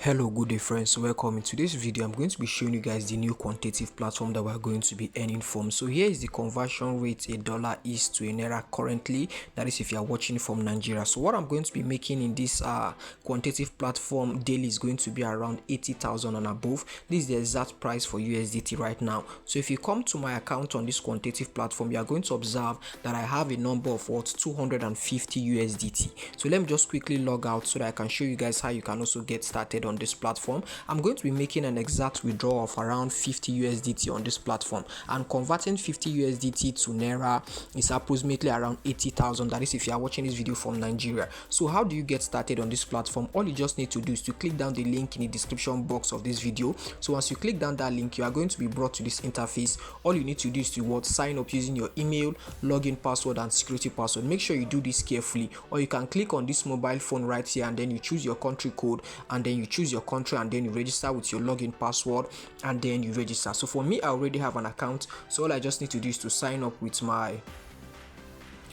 Hello, good day friends, welcome. In today's video I'm going to be showing you guys the new quantitative platform that we're going to be earning from. So here is the conversion rate a dollar is to a naira currently, that is if you are watching from Nigeria. So what I'm going to be making in this quantitative platform daily is going to be around 80,000 and above. This is the exact price for USDT right now. So if you come to my account on this quantitative platform, you are going to observe that I have a number of 250 USDT. So let me just quickly log out so that I can show you guys how you can also get started on this platform. I'm going to be making an exact withdrawal of around 50 USDT on this platform, and converting 50 USDT to naira is approximately around 80,000. that is if you are watching this video from Nigeria. So how do you get started on this platform? All you just need to do is to click down the link in the description box of this video. So once you click down that link, you are going to be brought to this interface. All you need to do is to sign up using your email, login password and security password. Make sure you do this carefully, or you can click on this mobile phone right here and then you choose your country code, and then you choose your country and then you register with your login password and then you register. So for me, I already have an account, so all I just need to do is to sign up with my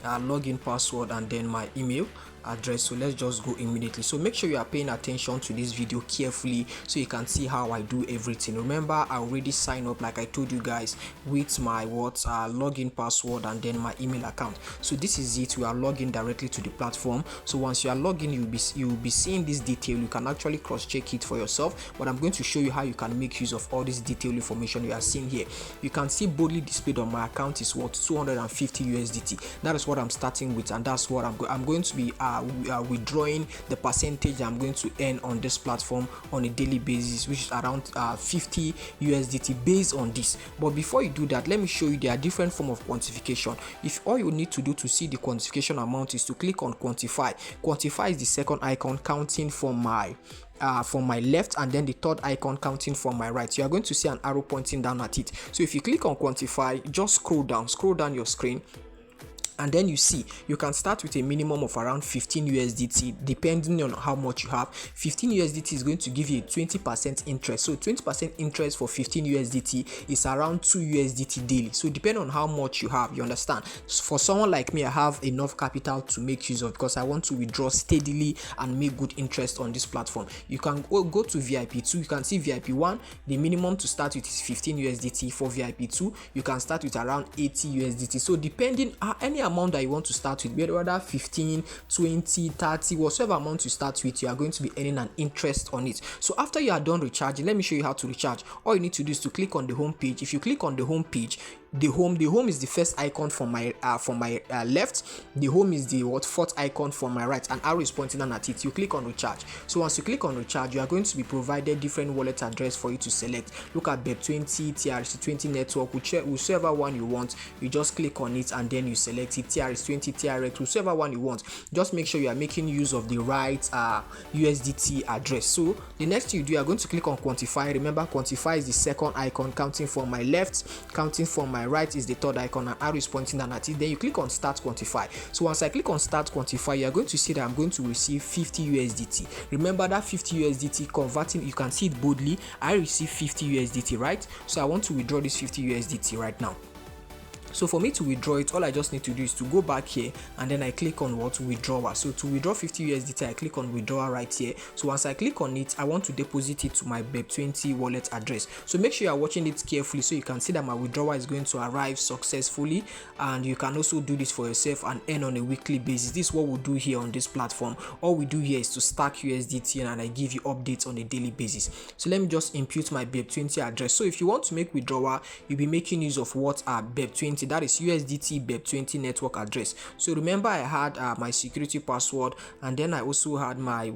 login password and then my email address. So let's just go immediately. So make sure you are paying attention to this video carefully so you can see how I do everything. Remember, I already signed up, like I told you guys, with my login password and then my email account. So this is it. We are logging directly to the platform. So once you are logging, you'll be seeing this detail. You can actually cross check it for yourself, but I'm going to show you how you can make use of all this detailed information you are seeing here. You can see boldly displayed on my account is 250 USDT. That is what I'm starting with, and that's what I'm going to be withdrawing the percentage I'm going to earn on this platform on a daily basis, which is around 50 USDT based on this. But before you do that, let me show you there are different form of quantification. If all you need to do to see the quantification amount is to click on quantify. Quantify is the second icon counting from my left, and then the third icon counting from my right. You are going to see an arrow pointing down at it. So if you click on quantify, just scroll down your screen, and then you see you can start with a minimum of around 15 USDT depending on how much you have. 15 USDT is going to give you a 20% interest. So 20% interest for 15 USDT is around 2 USDT daily. So depending on how much you have, you understand. So for someone like me, I have enough capital to make use of because I want to withdraw steadily and make good interest on this platform. You can go to VIP2. You can see VIP1, the minimum to start with is 15 USDT. For VIP2, you can start with around 80 USDT. So depending on any amount that you want to start with, whether 15, 20, 30, whatever amount you start with, you are going to be earning an interest on it. So after you are done recharging, let me show you how to recharge. All you need to do is to click on the home page. If you click on the home page, the home is the first icon from my left. The home is the fourth icon from my right, and arrow is pointing down at it. You click on recharge. So once you click on recharge, you are going to be provided different wallet address for you to select. Look at BEP20, TRC20 network, whichever one you want. You just click on it and then you select it. TRS20, TRX, whichever one you want. Just make sure you are making use of the right USDT address. So the next thing you do, you are going to click on quantify. Remember, quantify is the second icon counting from my left, counting from my right is the third icon, and arrow is pointing down at it. Then you click on start quantify. So once I click on start quantify, you are going to see that I'm going to receive 50 USDT. Remember that 50 USDT converting, you can see it boldly. I receive 50 USDT, right? So I want to withdraw this 50 USDT right now. So for me to withdraw it, all I just need to do is to go back here and then I click on withdrawal. So to withdraw 50 USDT, I click on withdrawal right here. So once I click on it, I want to deposit it to my BEP20 wallet address. So make sure you are watching it carefully so you can see that my withdrawal is going to arrive successfully, and you can also do this for yourself and earn on a weekly basis. This is what we do here on this platform. All we do here is to stack USDT and I give you updates on a daily basis. So let me just impute my BEP20 address. So if you want to make withdrawal, you'll be making use of what BEP20, that is USDT BEP20 network address. So remember, I had my security password, and then I also had my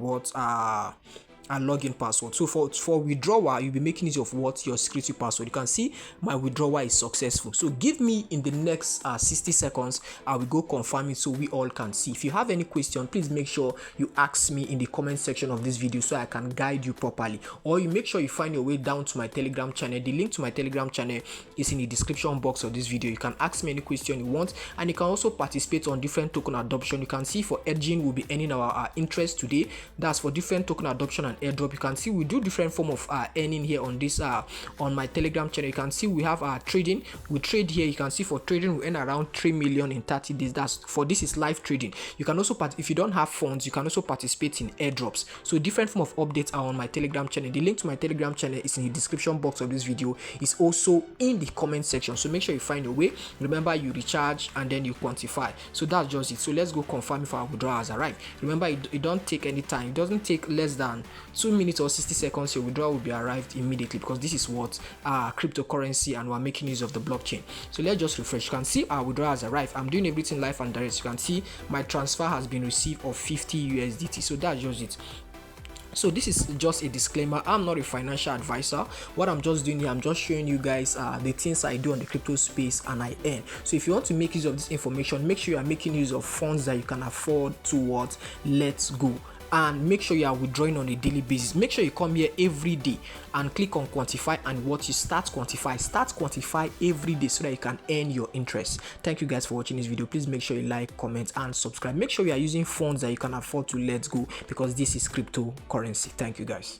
login password. So for withdrawal, you'll be making use of your security password. You can see my withdrawal is successful. So give me in the next 60 seconds, I will go confirm it so we all can see. If you have any question, please make sure you ask me in the comment section of this video so I can guide you properly, or you make sure you find your way down to my Telegram channel. The link to my Telegram channel is in the description box of this video. You can ask me any question you want, and you can also participate on different token adoption. You can see for edging, we'll be earning our interest today. That's for different token adoption and airdrop. You can see we do different form of earning here on this on my Telegram channel. You can see we have trading. We trade here. You can see for trading we earn around 3 million in 30 days. That's for this is live trading. You can also if you don't have funds, you can also participate in airdrops. So different form of updates are on my Telegram channel. The link to my Telegram channel is in the description box of this video. It's also in the comment section. So make sure you find a way. Remember, you recharge and then you quantify. So that's just it. So let's go confirm if our withdrawal has arrived. Remember, it don't take any time. It doesn't take less than 2 minutes or 60 seconds. Your withdrawal will be arrived immediately, because this is what cryptocurrency, and we're making use of the blockchain. So let's just refresh. You can see our withdrawal has arrived. I'm doing everything live and direct. You can see my transfer has been received of 50 USDT. So that's just it. So this is just a disclaimer. I'm not a financial advisor. What I'm just doing here, I'm just showing you guys the things I do on the crypto space and I earn. So if you want to make use of this information, make sure you are making use of funds that you can afford towards Let's Go. And make sure you are withdrawing on a daily basis. Make sure you come here every day and click on quantify, and what you start quantify every day so that you can earn your interest. Thank you guys for watching this video. Please make sure you like, comment and subscribe. Make sure you are using funds that you can afford to Let's Go, because this is cryptocurrency. Thank you guys.